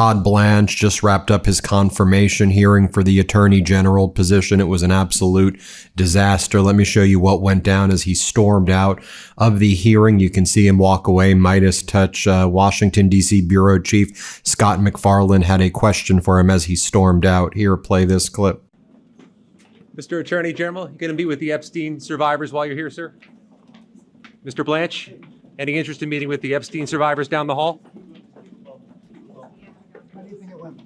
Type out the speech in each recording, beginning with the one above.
Todd Blanche just wrapped up his confirmation hearing for the Attorney General position. It was an absolute disaster. Let me show you what went down as he stormed out of the hearing. You can see him walk away. MeidasTouch, Washington, D.C. Bureau Chief Scott McFarland had a question for him as he stormed out. Here, play this clip. Mr. Attorney General, you going to meet with the Epstein survivors while you're here, sir? Mr. Blanche, any interest in meeting with the Epstein survivors down the hall? How do you think it went?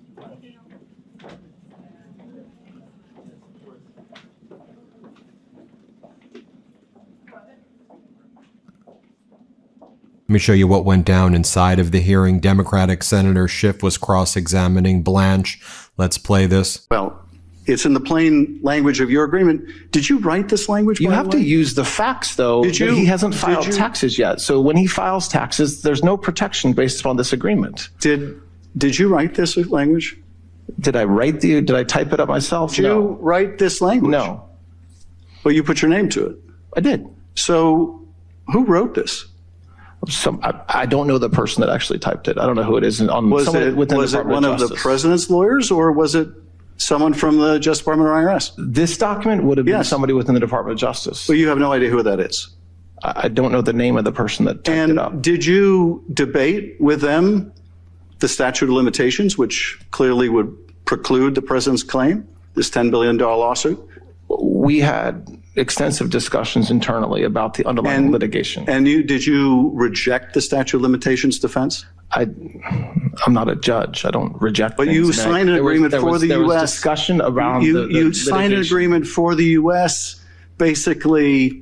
Let me show you what went down inside of the hearing. Democratic Senator Schiff was cross-examining Blanche. Let's play this. Well, it's in the plain language of your agreement. Did you write this language? You have to use the facts, though. He hasn't filed taxes yet. So when he files taxes, there's no protection based upon this agreement. Did you write this language? Did I type it up myself? Did you write this language? No. Well, you put your name to it. I did. So who wrote this? I don't know the person that actually typed it. I don't know who it is. Was it one of the president's lawyers, or was it someone from the Justice Department or IRS? This document would have been somebody within the Department of Justice. Well, you have no idea who that is. I don't know the name of the person that typed it up. And did you debate with them the statute of limitations, which clearly would preclude the president's claim, this $10 billion lawsuit? We had extensive discussions internally about the underlying litigation. And did you reject the statute of limitations defense? I'm not a judge. I don't reject things. But you signed an agreement for the U.S. There was discussion around you signed an agreement for the U.S. basically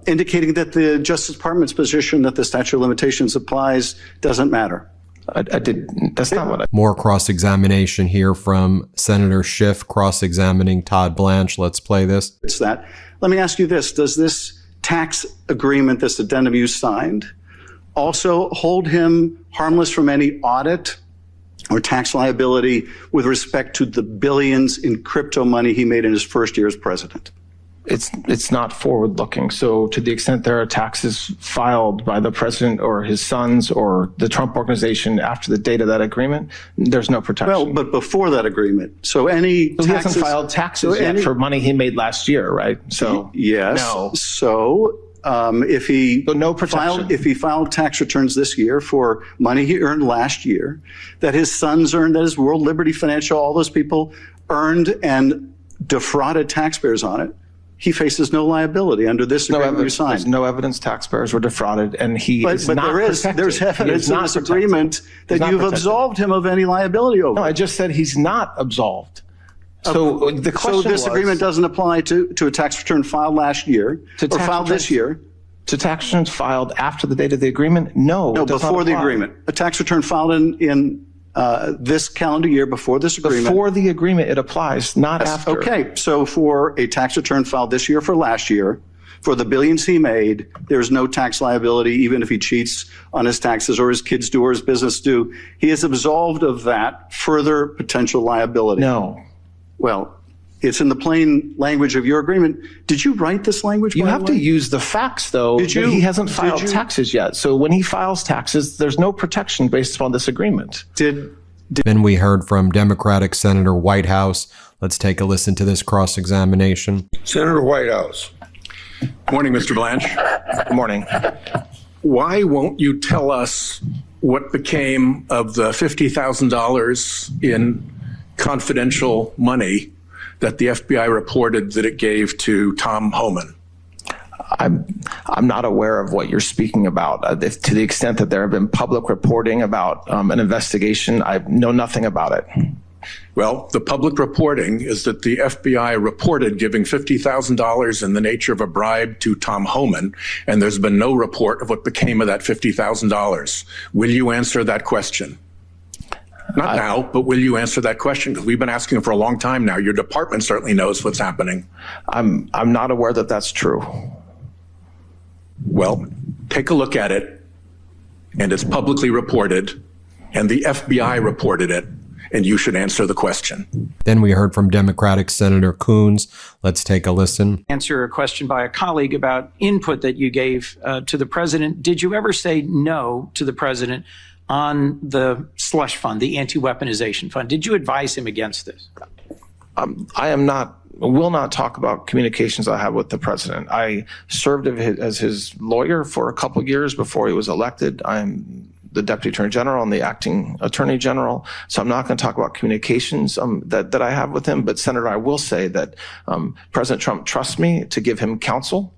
indicating that the Justice Department's position that the statute of limitations applies doesn't matter. I did. That's not what I... More cross-examination here from Senator Schiff cross-examining Todd Blanche. Let's play this. It's that. Let me ask you this. Does this tax agreement, this addendum you signed, also hold him harmless from any audit or tax liability with respect to the billions in crypto money he made in his first year as president? It's not forward-looking. So to the extent there are taxes filed by the president or his sons or the Trump organization after the date of that agreement, there's no protection. Well, but before that agreement, so he hasn't filed taxes yet for money he made last year, right? So yes. No. So if he filed tax returns this year for money he earned last year, that his sons earned, that his World Liberty Financial, all those people earned and defrauded taxpayers on it, he faces no liability under this agreement you signed. There's no evidence taxpayers were defrauded, and he is not protected. There's evidence in this agreement that you've absolved him of any liability over. No, I just said he's not absolved. So the question So this agreement doesn't apply to a tax return filed last year or filed this year? To tax returns filed after the date of the agreement? No, before the agreement. A tax return filed in this calendar year before this agreement. Before the agreement, it applies, not after. Okay, so for a tax return filed this year for last year, for the billions he made, there's no tax liability, even if he cheats on his taxes or his kids do or his business do. He is absolved of that further potential liability. No. Well, it's in the plain language of your agreement. Did you write this language? You have to use the facts, though. He hasn't filed taxes yet. So when he files taxes, there's no protection based upon this agreement. Then we heard from Democratic Senator Whitehouse. Let's take a listen to this cross-examination. Senator Whitehouse. Morning, Mr. Blanche. Good morning. Why won't you tell us what became of the $50,000 in confidential money that the FBI reported that it gave to Tom Homan? I'm not aware of what you're speaking about. To the extent that there have been public reporting about an investigation, I know nothing about it. Well, the public reporting is that the FBI reported giving $50,000 in the nature of a bribe to Tom Homan, and there's been no report of what became of that $50,000. Will you answer that question? Not now, but will you answer that question? Because we've been asking for a long time now. Your department certainly knows what's happening. I'm not aware that that's true. Well, take a look at it, and it's publicly reported, and the FBI reported it, and you should answer the question. Then we heard from Democratic Senator Coons. Let's take a listen. Answer a question by a colleague about input that you gave to the president. Did you ever say no to the president on the slush fund, the anti-weaponization fund. Did you advise him against this? Will not talk about communications I have with the president. I served as his lawyer for a couple of years before he was elected. I'm the Deputy Attorney General and the Acting Attorney General. So I'm not going to talk about communications that I have with him. But Senator, I will say that President Trump trusts me to give him counsel.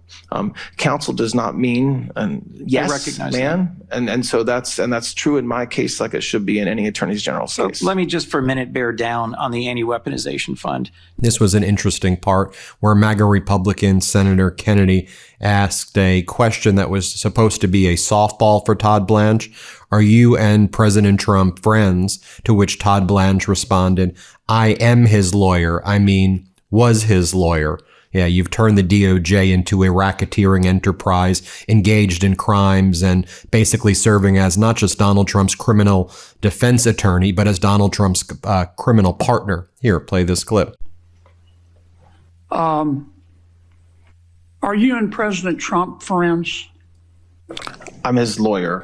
Counsel does not mean yes, man. And so that's true in my case, like it should be in any Attorney General's case. Let me just for a minute bear down on the anti-weaponization fund. This was an interesting part where MAGA Republican Senator Kennedy asked a question that was supposed to be a softball for Todd Blanche. Are you and President Trump friends? To which Todd Blanche responded, I am his lawyer. I mean, was his lawyer. Yeah, you've turned the DOJ into a racketeering enterprise engaged in crimes and basically serving as not just Donald Trump's criminal defense attorney, but as Donald Trump's criminal partner. Here, play this clip. Are you and President Trump friends? I'm his lawyer,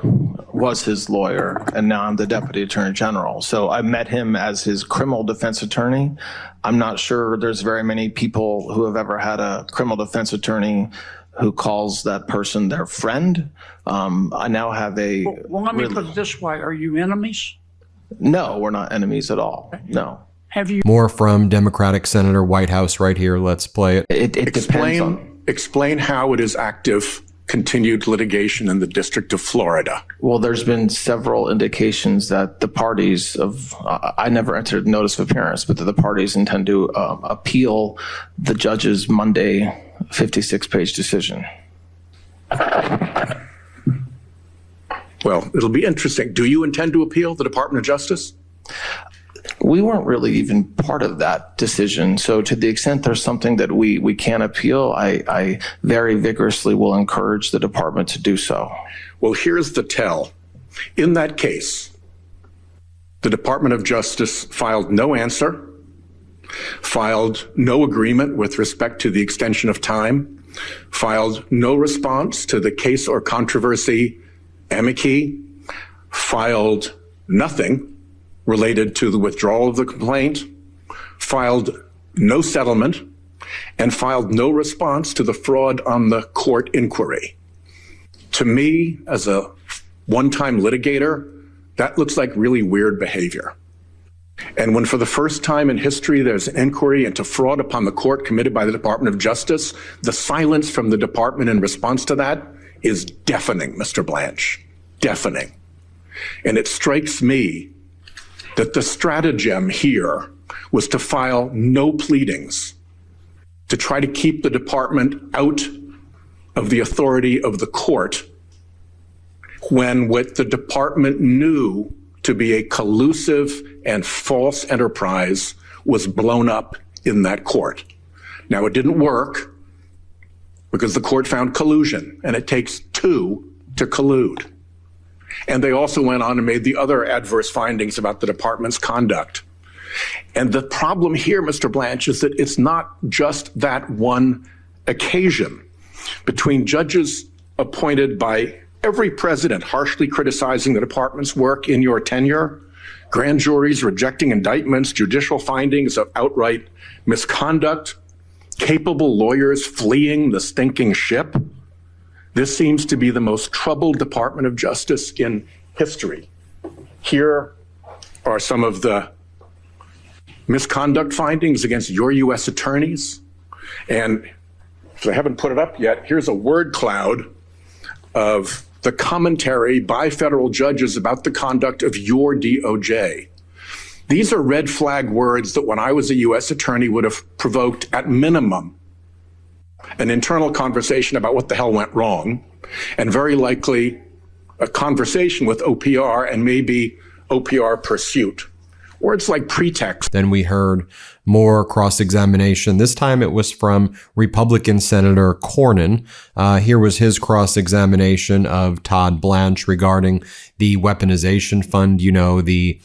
was his lawyer, and now I'm the Deputy Attorney General. So I met him as his criminal defense attorney. I'm not sure there's very many people who have ever had a criminal defense attorney who calls that person their friend. I now have a... Well, let me put it this way. Are you enemies? No, we're not enemies at all. No. Have you... More from Democratic Senator Whitehouse right here. Let's play it. It depends on... Explain how it is active continued litigation in the District of Florida. Well, there's been several indications that the parties I never entered notice of appearance, but that the parties intend to appeal the judge's Monday 56-page decision. Well, it'll be interesting. Do you intend to appeal the Department of Justice? We weren't really even part of that decision. So to the extent there's something that we can appeal, I very vigorously will encourage the department to do so. Well, here's the tell. In that case, the Department of Justice filed no answer, filed no agreement with respect to the extension of time, filed no response to the case or controversy amici, filed nothing related to the withdrawal of the complaint, filed no settlement, and filed no response to the fraud on the court inquiry. To me, as a one-time litigator, that looks like really weird behavior. And when for the first time in history there's an inquiry into fraud upon the court committed by the Department of Justice, the silence from the department in response to that is deafening, Mr. Blanche, deafening. And it strikes me that the stratagem here was to file no pleadings, to try to keep the department out of the authority of the court, when what the department knew to be a collusive and false enterprise was blown up in that court. Now, it didn't work because the court found collusion, and it takes two to collude. And they also went on and made the other adverse findings about the department's conduct. And the problem here, Mr. Blanche, is that it's not just that one occasion between judges appointed by every president harshly criticizing the department's work in your tenure, grand juries rejecting indictments, judicial findings of outright misconduct, capable lawyers fleeing the stinking ship. This seems to be the most troubled Department of Justice in history. Here are some of the misconduct findings against your U.S. attorneys. And if I haven't put it up yet, here's a word cloud of the commentary by federal judges about the conduct of your DOJ. These are red flag words that when I was a U.S. attorney would have provoked at minimum an internal conversation about what the hell went wrong, and very likely a conversation with OPR and maybe OPR pursuit. Words like pretext. Then we heard more cross-examination. This time it was from Republican Senator Cornyn. Here was his cross-examination of Todd Blanche regarding the weaponization fund, the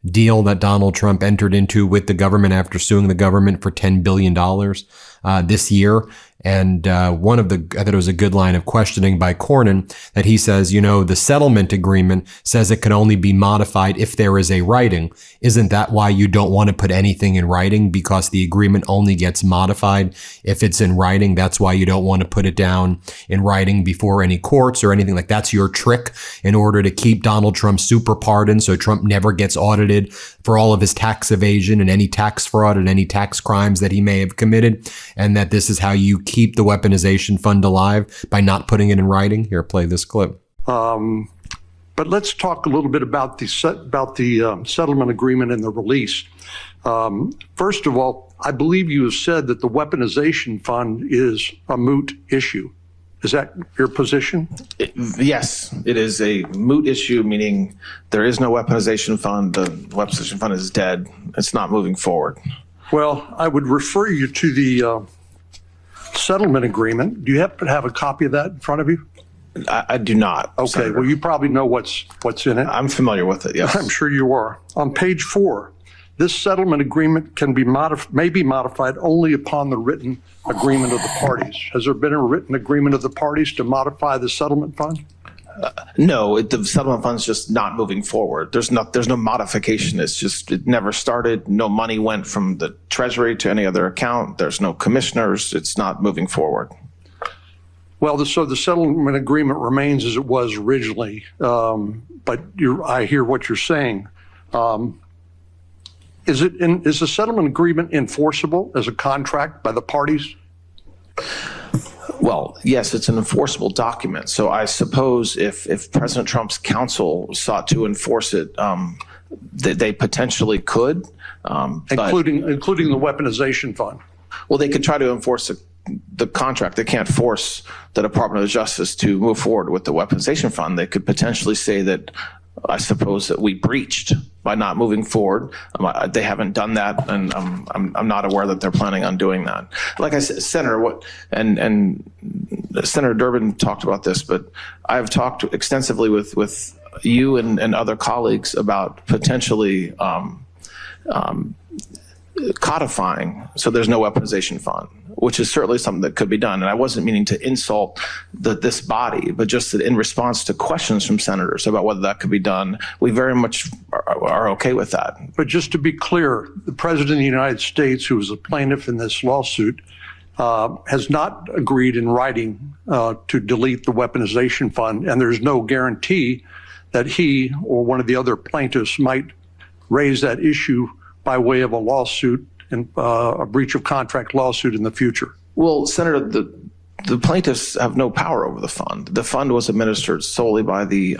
deal that Donald Trump entered into with the government after suing the government for $10 billion. this year. And I thought it was a good line of questioning by Cornyn that he says, the settlement agreement says it can only be modified if there is a writing. Isn't that why you don't want to put anything in writing? Because the agreement only gets modified if it's in writing. That's why you don't want to put it down in writing before any courts or anything like that's your trick in order to keep Donald Trump super pardoned so Trump never gets audited for all of his tax evasion and any tax fraud and any tax crimes that he may have committed, and that this is how you keep the weaponization fund alive by not putting it in writing. Here, play this clip. But let's talk a little bit about the settlement agreement and the release. First of all, I believe you have said that the weaponization fund is a moot issue. Is that your position? Yes, it is a moot issue, meaning there is no weaponization fund. The weaponization fund is dead. It's not moving forward. Well, I would refer you to the settlement agreement. Do you happen to have a copy of that in front of you? I do not. Okay, Senator. well, you probably know what's in it. I'm familiar with it, yes. I'm sure you are. On page 4, this settlement agreement may be modified only upon the written agreement of the parties. Has there been a written agreement of the parties to modify the settlement fund? No, the settlement fund's just not moving forward. There's no modification. It's just, it never started. No money went from the Treasury to any other account. There's no commissioners. It's not moving forward. Well, so the settlement agreement remains as it was originally, but I hear what you're saying. Is the settlement agreement enforceable as a contract by the parties? Well, yes, it's an enforceable document. So I suppose if President Trump's counsel sought to enforce it, they potentially could. Including the weaponization fund? Well, they could try to enforce the contract. They can't force the Department of Justice to move forward with the weaponization fund. They could potentially say that, I suppose, that we breached by not moving forward. They haven't done that, and I'm not aware that they're planning on doing that. Like I said, Senator, and Senator Durbin talked about this, but I've talked extensively with you and other colleagues about potentially codifying so there's no weaponization fund, which is certainly something that could be done. And I wasn't meaning to insult this body, but just that in response to questions from senators about whether that could be done, we very much are okay with that. But just to be clear, the President of the United States, who is a plaintiff in this lawsuit, has not agreed in writing to delete the weaponization fund, and there's no guarantee that he or one of the other plaintiffs might raise that issue by way of a lawsuit and a breach of contract lawsuit in the future. Well, Senator, the plaintiffs have no power over the fund. The fund was administered solely by the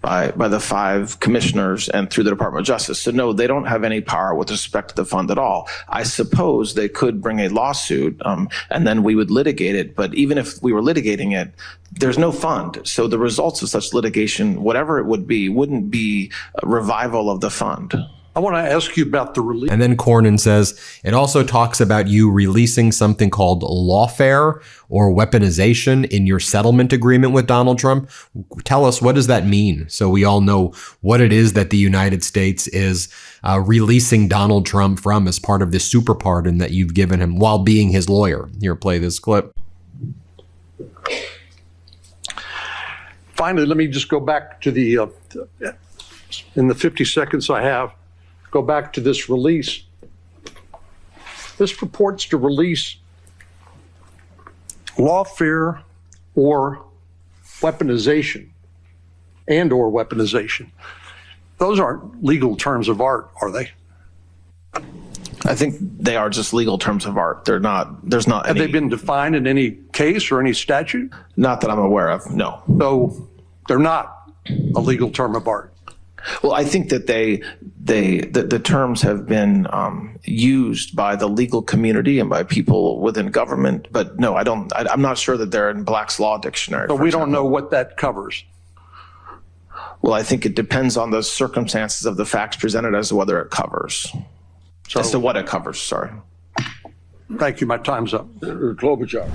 by the 5 commissioners and through the Department of Justice. So no, they don't have any power with respect to the fund at all. I suppose they could bring a lawsuit and then we would litigate it. But even if we were litigating it, there's no fund. So the results of such litigation, whatever it would be, wouldn't be a revival of the fund. I want to ask you about the release. And then Cornyn says it also talks about you releasing something called lawfare or weaponization in your settlement agreement with Donald Trump. Tell us, what does that mean? So we all know what it is that the United States is releasing Donald Trump from as part of this super pardon that you've given him while being his lawyer. Here, play this clip. Finally, let me just go back to the, in the 50 seconds I have, go back to this release. This purports to release lawfare or weaponization and/or weaponization. Those aren't legal terms of art, are they? I think they are just legal terms of art. They're not, there's not any. Have they been defined in any case or any statute? Not that I'm aware of, no. So they're not a legal term of art. Well, I think that the terms have been used by the legal community and by people within government, but no, I'm not sure that they're in Black's Law Dictionary. But we don't know what that covers. Well, I think it depends on the circumstances of the facts presented as to whether it covers. As to what it covers, sorry. Thank you. My time's up. Klobuchar.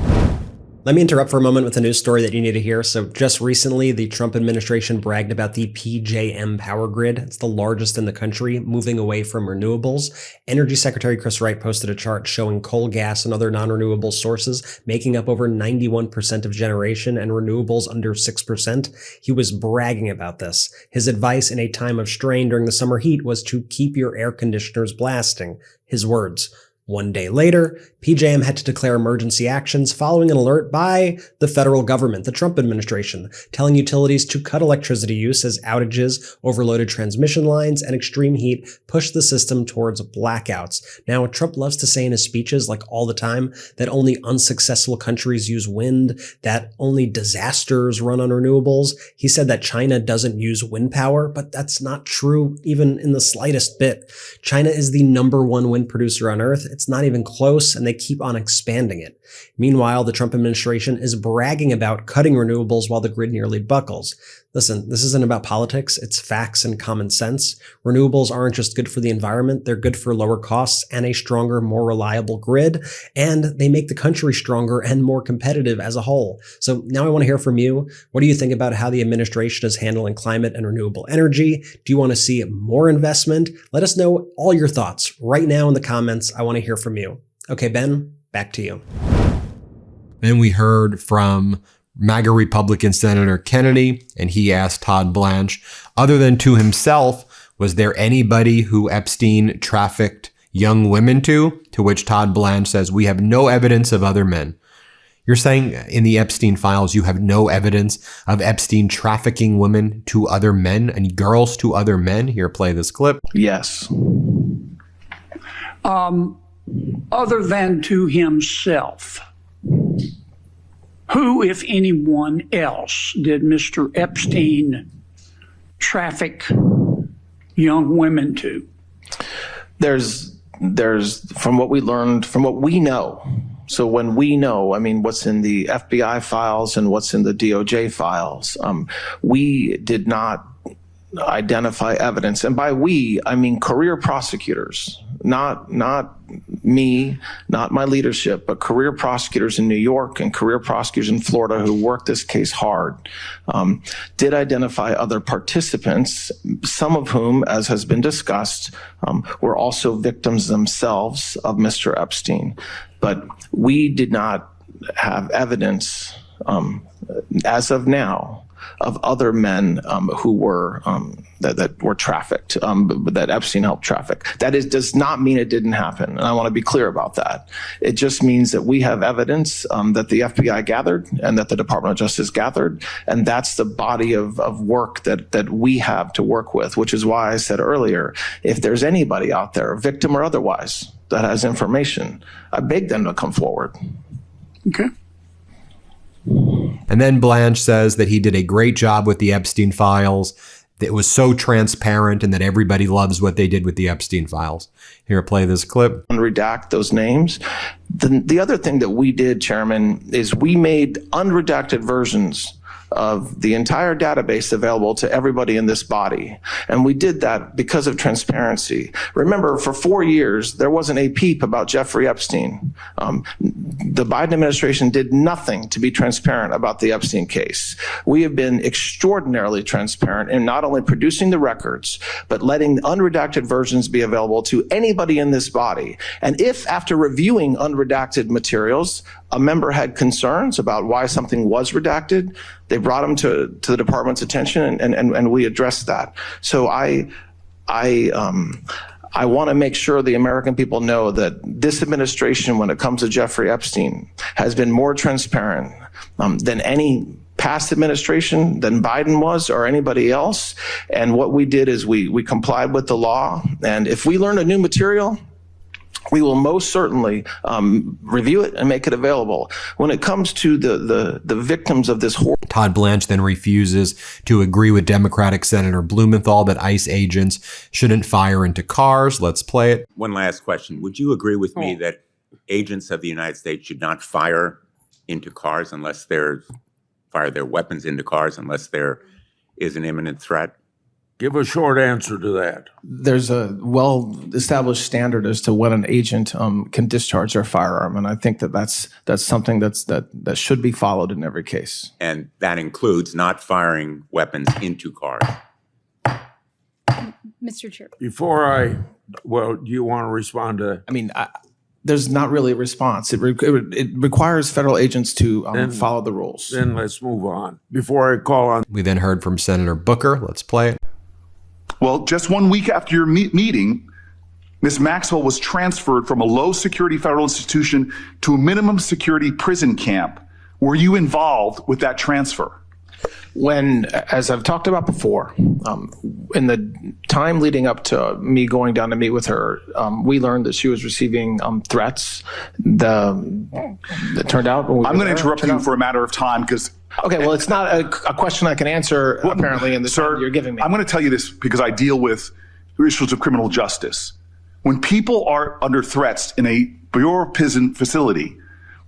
Let me interrupt for a moment with a news story that you need to hear. So just recently, the Trump administration bragged about the PJM power grid. It's the largest in the country, moving away from renewables. Energy Secretary Chris Wright posted a chart showing coal, gas, and other non-renewable sources making up over 91% of generation and renewables under 6%. He was bragging about this. His advice in a time of strain during the summer heat was to keep your air conditioners blasting. His words. One day later, PJM had to declare emergency actions following an alert by the federal government, the Trump administration, telling utilities to cut electricity use as outages, overloaded transmission lines, and extreme heat pushed the system towards blackouts. Now, Trump loves to say in his speeches, like all the time, that only unsuccessful countries use wind, that only disasters run on renewables. He said that China doesn't use wind power, but that's not true even in the slightest bit. China is the #1 wind producer on Earth. It's not even close, and they keep on expanding it. Meanwhile, the Trump administration is bragging about cutting renewables while the grid nearly buckles. Listen, this isn't about politics. It's facts and common sense. Renewables aren't just good for the environment. They're good for lower costs and a stronger, more reliable grid. And they make the country stronger and more competitive as a whole. So now I want to hear from you. What do you think about how the administration is handling climate and renewable energy? Do you want to see more investment? Let us know all your thoughts right now in the comments. I want to hear from you. Okay, Ben, back to you. Then we heard from MAGA Republican Senator Kennedy, and he asked Todd Blanche, other than to himself, was there anybody who Epstein trafficked young women to? To which Todd Blanche says, we have no evidence of other men. You're saying in the Epstein files, you have no evidence of Epstein trafficking women to other men and girls to other men? Here, play this clip. Yes. Other than to himself, who, if anyone else, did Mr. Epstein traffic young women to? There's from what we learned, from what we know. So when we know, I mean, what's in the FBI files and what's in the DOJ files, we did not identify evidence. And by we, I mean career prosecutors, not me, not my leadership, but career prosecutors in New York and career prosecutors in Florida who worked this case hard, did identify other participants, some of whom, as has been discussed, were also victims themselves of Mr. Epstein. But we did not have evidence, as of now, of other men who were that were trafficked, that Epstein helped traffic. That does not mean it didn't happen, and I want to be clear about that. It just means that we have evidence that the FBI gathered and that the Department of Justice gathered, and that's the body of work that we have to work with, which is why I said earlier, if there's anybody out there, victim or otherwise, that has information, I beg them to come forward. Okay. And then Blanche says that he did a great job with the Epstein files. That it was so transparent and that everybody loves what they did with the Epstein files. Here, play this clip. Unredact those names. The other thing that we did, Chairman, is we made unredacted versions of the entire database available to everybody in this body. And we did that because of transparency. Remember, for 4 years, there wasn't a peep about Jeffrey Epstein. The Biden administration did nothing to be transparent about the Epstein case. We have been extraordinarily transparent in not only producing the records, but letting unredacted versions be available to anybody in this body. And if after reviewing unredacted materials, a member had concerns about why something was redacted, they brought them to the department's attention, and we addressed that. So I want to make sure the American people know that this administration, when it comes to Jeffrey Epstein, has been more transparent than any past administration, than Biden was or anybody else. And what we did is we complied with the law. And if we learn a new material, we will most certainly review it and make it available. When it comes to the victims of this horror. Todd Blanche then refuses to agree with Democratic Senator Blumenthal that ICE agents shouldn't fire into cars. Let's play it. One last question. Would you agree with me that agents of the United States should not fire into cars unless fire their weapons into cars unless there is an imminent threat? Give a short answer to that. There's a well-established standard as to when an agent can discharge their firearm, and I think that's something that should be followed in every case. And that includes not firing weapons into cars. Mr. Chair. Do you want to respond to that? I mean, there's not really a response. It requires federal agents to follow the rules. Then let's move on. Before I call on... We then heard from Senator Booker. Let's play it. Well, just 1 week after your meeting, Ms. Maxwell was transferred from a low-security federal institution to a minimum security prison camp. Were you involved with that transfer? When, as I've talked about before, in the time leading up to me going down to meet with her, we learned that she was receiving threats. It turned out... I'm going to interrupt you for a matter of time because... Okay, well, it's not a question I can answer, apparently, in the time you're giving me. I'm going to tell you this because I deal with issues of criminal justice. When people are under threats in a Bureau of Prison facility,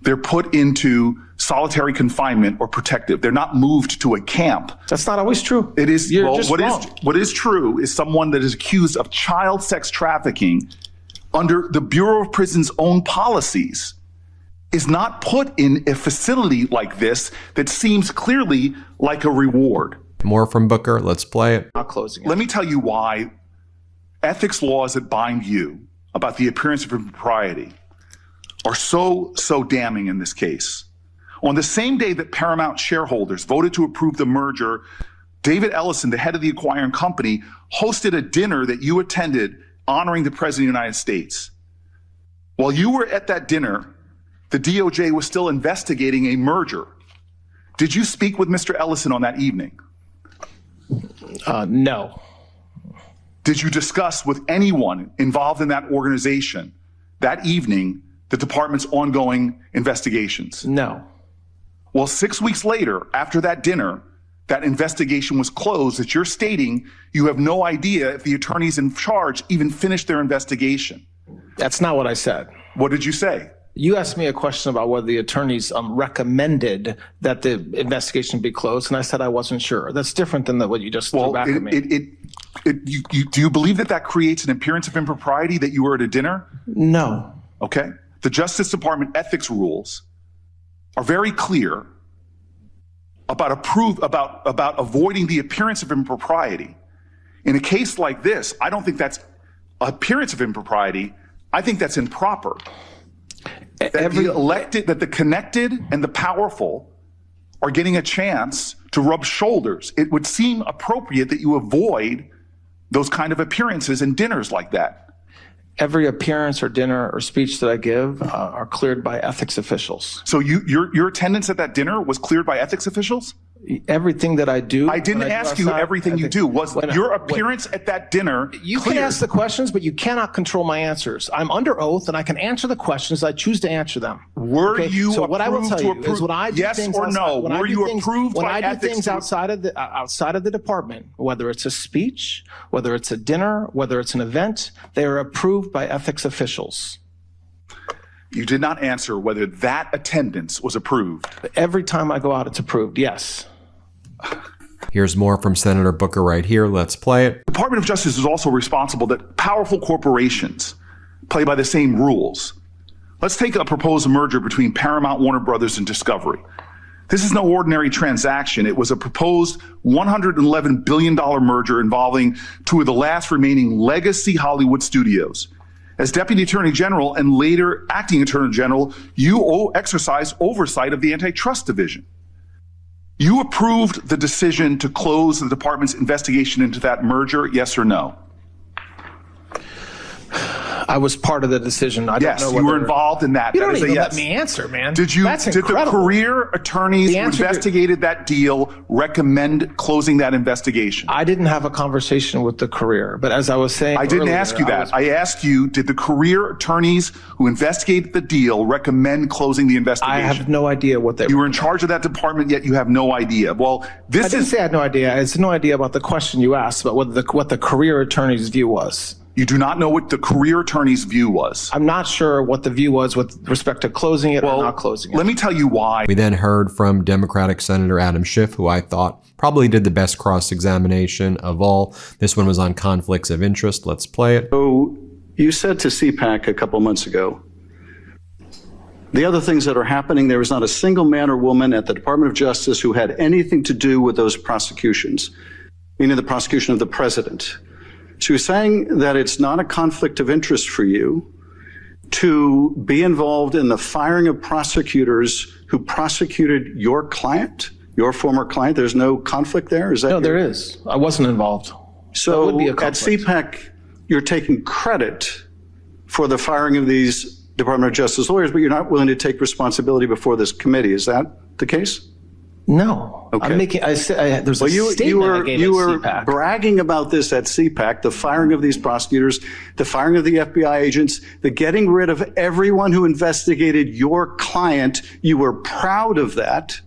they're put into solitary confinement or protective. They're not moved to a camp. That's not always true. It is. You're just wrong. What is true is someone that is accused of child sex trafficking under the Bureau of Prison's own policies is not put in a facility like this that seems clearly like a reward. More from Booker. Let's play it. Not closing it. Let me tell you why ethics laws that bind you about the appearance of impropriety are so damning in this case. On the same day that Paramount shareholders voted to approve the merger, David Ellison, the head of the acquiring company, hosted a dinner that you attended honoring the President of the United States. While you were at that dinner, the DOJ was still investigating a merger. Did you speak with Mr. Ellison on that evening? No. Did you discuss with anyone involved in that organization that evening the department's ongoing investigations? No. Well, 6 weeks later, after that dinner, that investigation was closed, that you're stating you have no idea if the attorneys in charge even finished their investigation. That's not what I said. What did you say? You asked me a question about whether the attorneys recommended that the investigation be closed, and I said I wasn't sure. That's different than what you just threw back at me. Do you believe that creates an appearance of impropriety that you were at a dinner? No. Okay. The Justice Department ethics rules are very clear about avoiding the appearance of impropriety. In a case like this, I don't think that's appearance of impropriety. I think that's improper. That the connected and the powerful are getting a chance to rub shoulders. It would seem appropriate that you avoid those kind of appearances and dinners like that. Every appearance or dinner or speech that I give are cleared by ethics officials. So your attendance at that dinner was cleared by ethics officials? Everything that I do. I didn't ask you everything you do. Was your appearance at that dinner You cleared? can ask the questions, but you cannot control my answers. I'm under oath, and I can answer the questions. I choose to answer them. Were you so what I will tell you approved is when I do yes things or outside, no? when I Were do you things, approved when by I do ethics things outside of the department, whether it's a speech, whether it's a dinner, whether it's an event, they are approved by ethics officials. You did not answer whether that attendance was approved. Every time I go out, it's approved. Yes. Here's more from Senator Booker right here. Let's play it. The Department of Justice is also responsible that powerful corporations play by the same rules. Let's take a proposed merger between Paramount, Warner Brothers, and Discovery. This is no ordinary transaction. It was a proposed $111 billion merger involving two of the last remaining legacy Hollywood studios. As Deputy Attorney General and later Acting Attorney General, you exercise oversight of the Antitrust Division. You approved the decision to close the department's investigation into that merger, yes or no? I was part of the decision. I yes, don't know you were involved in that. You that don't is even yes. let me answer, man. Did the career attorneys who investigated that deal recommend closing that investigation? I didn't have a conversation with the career, but as I was saying I didn't ask you that. I asked you, did the career attorneys who investigated the deal recommend closing the investigation? I have no idea what they You were in charge of that department, yet you have no idea. Well, I didn't say I had no idea. I had no idea about the question you asked about what the career attorney's view was. You do not know what the career attorney's view was. I'm not sure what the view was with respect to closing it or not closing it. Let me tell you why. We then heard from Democratic Senator Adam Schiff, who I thought probably did the best cross-examination of all. This one was on conflicts of interest. Let's play it. So you said to CPAC a couple months ago, the other things that are happening, there is not a single man or woman at the Department of Justice who had anything to do with those prosecutions, meaning the prosecution of the president. So you're saying that it's not a conflict of interest for you to be involved in the firing of prosecutors who prosecuted your client, your former client? There's no conflict there? Is that No, there is. I wasn't involved. So That would be a at conflict. CPAC, you're taking credit for the firing of these Department of Justice lawyers, but you're not willing to take responsibility before this committee. Is that the case? No. Okay. I'm making, there's a statement I gave you at were CPAC. bragging about this at CPAC, the firing of these prosecutors, the firing of the FBI agents, the getting rid of everyone who investigated your client. You were proud of that,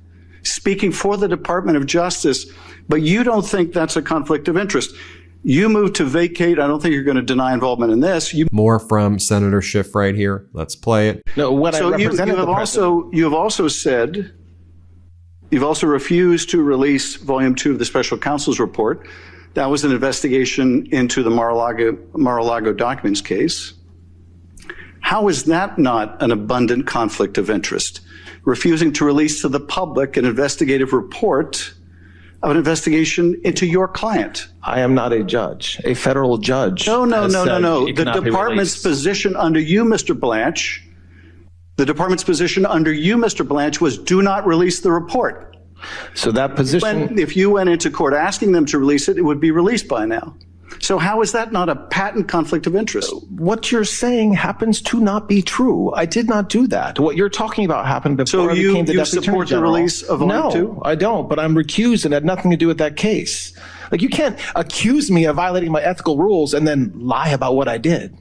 speaking for the Department of Justice, but you don't think that's a conflict of interest. You moved to vacate. I don't think you're going to deny involvement in this. More from Senator Schiff right here. Let's play it. No, what I represented the president. You have also said, you've also refused to release Volume 2 of the Special Counsel's report. That was an investigation into the Mar-a-Lago documents case. How is that not an abundant conflict of interest? Refusing to release to the public an investigative report of an investigation into your client. I am not a judge. A federal judge. No. It The cannot be department's released. position under you, Mr. Blanche, was do not release the report. So that position. If you went into court asking them to release it, it would be released by now. So how is that not a patent conflict of interest? What you're saying happens to not be true. I did not do that. What you're talking about happened before I became the you Deputy Attorney support the General. release of Volume 2? No, I don't, but I'm recused and had nothing to do with that case. Like, you can't accuse me of violating my ethical rules and then lie about what I did.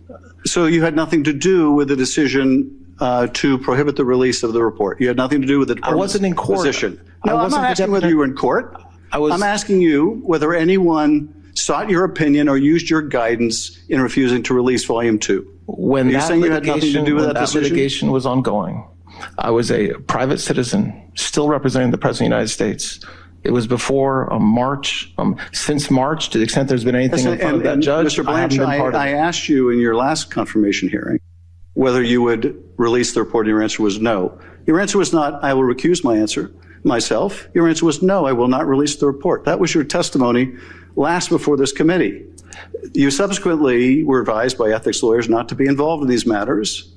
So you had nothing to do with the decision to prohibit the release of the report. You had nothing to do with the department's wasn't in court. position. I No, I'm wasn't not the asking whether deputy- you were in court. I was. I'm asking you whether anyone sought your opinion or used your guidance in refusing to release Volume 2. When You're that saying you had nothing to litigation, do with when that that decision? litigation was ongoing, I was a private citizen, still representing the President of the United States. It was before March. Since March, to the extent there's been anything in front of that judge, Mr. I haven't Blanche, been part of I it. asked you in your last confirmation hearing whether you would release the report, and your answer was no. Your answer was not, I will recuse myself. Your answer was no, I will not release the report. That was your testimony last before this committee. You subsequently were advised by ethics lawyers not to be involved in these matters,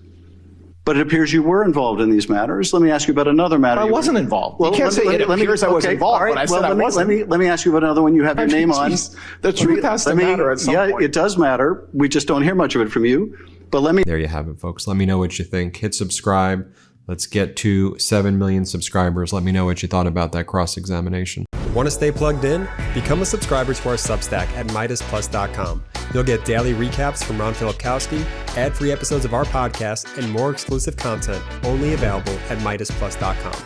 but it appears you were involved in these matters. Let me ask you about another matter. I wasn't involved. You can't say it appears I was involved, but I said I wasn't. Let me ask you about another one you have your name on. The truth has to matter at some point. Yeah, it does matter. We just don't hear much of it from you. But let me. There you have it, folks. Let me know what you think. Hit subscribe. Let's get to 7 million subscribers. Let me know what you thought about that cross-examination. Want to stay plugged in? Become a subscriber to our Substack at MeidasPlus.com. You'll get daily recaps from Ron Filipkowski, ad-free episodes of our podcast, and more exclusive content only available at MeidasPlus.com.